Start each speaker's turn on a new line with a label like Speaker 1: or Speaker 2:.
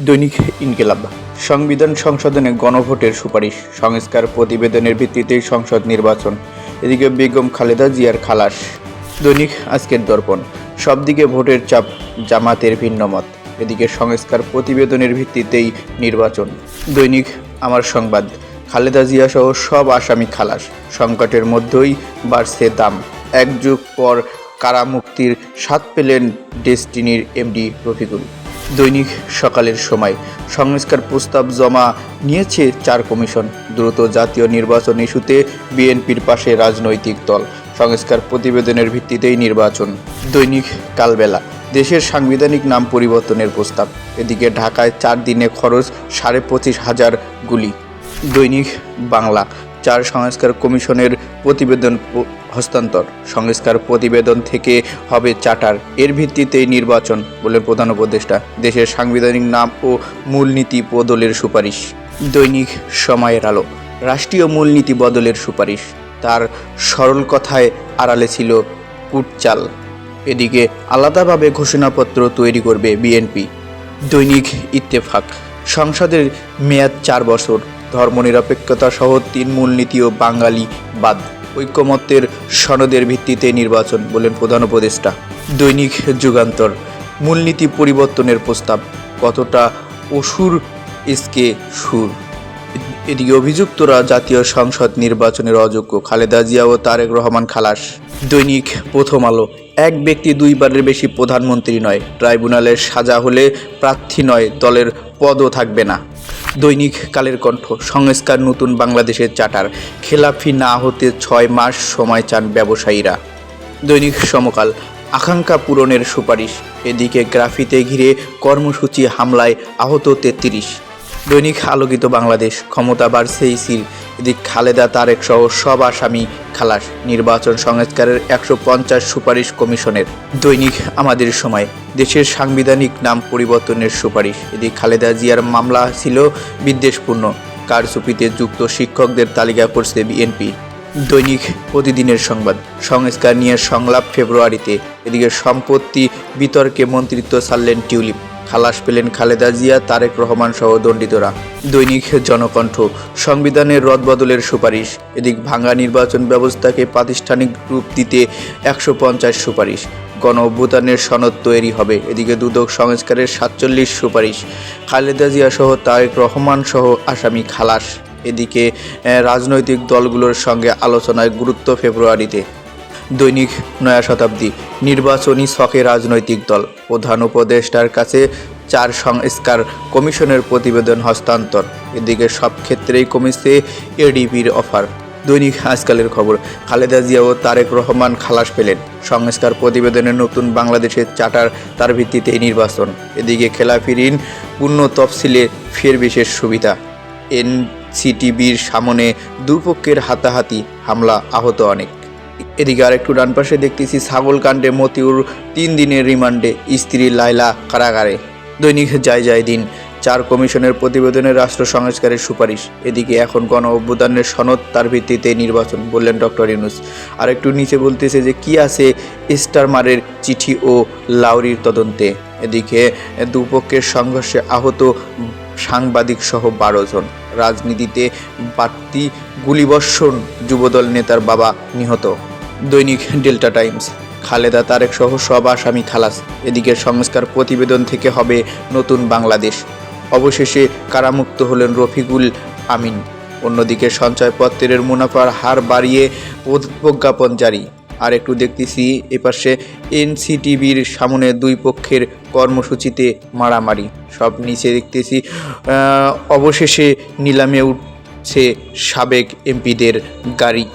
Speaker 1: দৈনিক ইনকিলাব। সংবিধান সংশোধনে গণভোটের সুপারিশ, সংস্কার প্রতিবেদনের ভিত্তিতেই সংসদ নির্বাচন। এদিকে বেগম খালেদা জিয়ার খালাস। দৈনিক আজকের দর্পণ। সবদিকে ভোটের চাপ, জামাতের ভিন্ন মত। এদিকে সংস্কার প্রতিবেদনের ভিত্তিতেই নির্বাচন। দৈনিক আমার সংবাদ। খালেদা জিয়া সহ সব আসামি খালাস, সংকটের মধ্যেই বাড়ছে দাম। এক যুগ পর কারামুক্তির স্বাদ পেলেন ডেস্টিনির এমডি রফিকুল। দৈনিক সকালের সময়। সংস্কার প্রস্তাব জমা নিয়েছে 4 কমিশন। দ্রুত জাতীয় নির্বাচন ইস্যুতে বিএনপির পাশে রাজনৈতিক দল। সংস্কার প্রতিবেদনের ভিত্তিতেই নির্বাচন। দৈনিক কালবেলা। দেশের সাংবিধানিক নাম পরিবর্তনের প্রস্তাব। এদিকে ঢাকায় 4 দিনে খরচ 25,500 গুলি। দৈনিক বাংলা। 4 সংস্কার কমিশনের প্রতিবেদন হস্তান্তর। সংস্কার প্রতিবেদন থেকে হবে চার্টার, এর ভিত্তিতেই নির্বাচন বলে প্রধান উপদেষ্টা। দেশের সাংবিধানিক নাম ও মূলনীতি বদলের সুপারিশ। দৈনিক সময়ের আলো। রাষ্ট্রীয় মূলনীতি বদলের সুপারিশ, তার সরল কথায় আড়ালে ছিল কুটচাল। এদিকে আলাদাভাবে ঘোষণাপত্র তৈরি করবে বিএনপি। দৈনিক ইত্তেফাক। সংসদের মেয়াদ 4 বছর। ধর্মনিরপেক্ষতা সহ 3 মূলনীতি ও বাঙালি বাদ। ঐকমত্যের সনদের ভিত্তিতে নির্বাচন বলেন প্রধান উপদেষ্টা। দৈনিক যুগান্তর। মূলনীতি পরিবর্তনের প্রস্তাব, কতটা অসুর এসকে সুর। এদিকে অভিযুক্তরা জাতীয় সংসদ নির্বাচনের অযোগ্য। খালেদা জিয়া ও তারেক রহমান খালাস। দৈনিক প্রথম আলো। এক ব্যক্তি 2 বারের বেশি প্রধানমন্ত্রী নয়। ট্রাইব্যুনালের সাজা হলে প্রার্থী নয়, দলের পদও থাকবে না। দৈনিক কালের কণ্ঠ। সংস্কার নতুন বাংলাদেশের চার্টার, খেলাফি না হতে 6 মাস সময় চান ব্যবসায়ীরা। দৈনিক সমকাল। আকাঙ্ক্ষা পূরণের সুপারিশ। এদিকে গ্রাফিতে ঘিরে কর্মসূচি হামলায় আহত 33। দৈনিক আলোকিত বাংলাদেশ। ক্ষমতা বাড়ছে ইসির। এদিকে খালেদা তারেক সহ সব আসামি খালাস। নির্বাচন সংস্কারের 150 সুপারিশ কমিশনের। দৈনিক আমাদের সময়। দেশের সাংবিধানিক নাম পরিবর্তনের সুপারিশ। এদিকে খালেদা জিয়ার মামলা ছিল বিদ্বেষপূর্ণ, কারচুপিতে যুক্ত শিক্ষকদের তালিকা করছে বিএনপি। দৈনিক প্রতিদিনের সংবাদ। সংস্কার নিয়ে সংলাপ ফেব্রুয়ারিতে। এদিকে সম্পত্তি বিতর্কে মন্ত্রিত্ব ছাড়লেন টিউলিপ। খালাস পেলেন খালেদা জিয়া, তারেক রহমান সহ দণ্ডিতরা। দৈনিক জনকণ্ঠ। সংবিধানের রদবদলের সুপারিশ। এদিক ভাঙা নির্বাচন ব্যবস্থাকে প্রাতিষ্ঠানিক রূপ দিতে 150 সুপারিশ। গণ অভ্যুত্থানের সনদ তৈরি হবে। এদিকে দুদক সংস্কারের 47 সুপারিশ। খালেদা জিয়া সহ তারেক রহমান সহ আসামি খালাস। এদিকে রাজনৈতিক দলগুলোর সঙ্গে আলোচনায় গুরুত্ব ফেব্রুয়ারিতে। দৈনিক নয়া শতাব্দী। নির্বাচনী ছকে রাজনৈতিক দল। প্রধান উপদেষ্টার কাছে 4 সংস্কার কমিশনের প্রতিবেদন হস্তান্তর। এদিকে সব ক্ষেত্রেই কমেছে এডিবির অফার। দৈনিক আজকালের খবর। খালেদা জিয়া ও তারেক রহমান খালাস পেলেন। সংস্কার প্রতিবেদনের নতুন বাংলাদেশের চার্টার, তার ভিত্তিতে নির্বাচন। এদিকে খেলাফি ঋণ পূর্ণ তফসিলে ফের বিশেষ সুবিধা। এনসিটিবির সামনে দুপক্ষের হাতাহাতি, হামলা, আহত অনেক। এদিকে আরেকটু ডান পাশে দেখতেছি ছাগলকাণ্ডে মতিউর 3 দিনের রিমান্ডে, স্ত্রী লাইলা কারাগারে। দৈনিক যায় দিন। 4 কমিশনের প্রতিবেদনে রাষ্ট্র সংস্কারের সুপারিশ। এদিকে এখন গণ অভ্যুত্থানের সনদ, তার ভিত্তিতে নির্বাচন বললেন ডক্টর ইউনূস। আর একটু নিচে বলতেছে যে কি আছে স্টারমারের চিঠি ও লাউরির তদন্তে। এদিকে দুপক্ষের সংঘর্ষে আহত সাংবাদিক সহ 12 জন। রাজনীতিতে বাড়তি গুলিবর্ষণ, যুবদল নেতার বাবা নিহত। দৈনিক ডেল্টা টাইমস। খালেদা তারেক সহ সব আসামি খালাস। এদিকে সংস্কার প্রতিবেদন থেকে হবে নতুন বাংলাদেশ। অবশেষে কারামুক্ত হলেন রফিকুল আমিন। অন্যদিকে সঞ্চয়পত্রের মুনাফার হার বাড়িয়ে প্রজ্ঞাপন জারি। আর একটু দেখতেছি এপাশে এনসিটিবির সামনে 2 পক্ষের কর্মসূচিতে মারামারি। সব নিচে দেখতেছি অবশেষে নিলামে উঠছে সাবেক এমপিদের গাড়ি।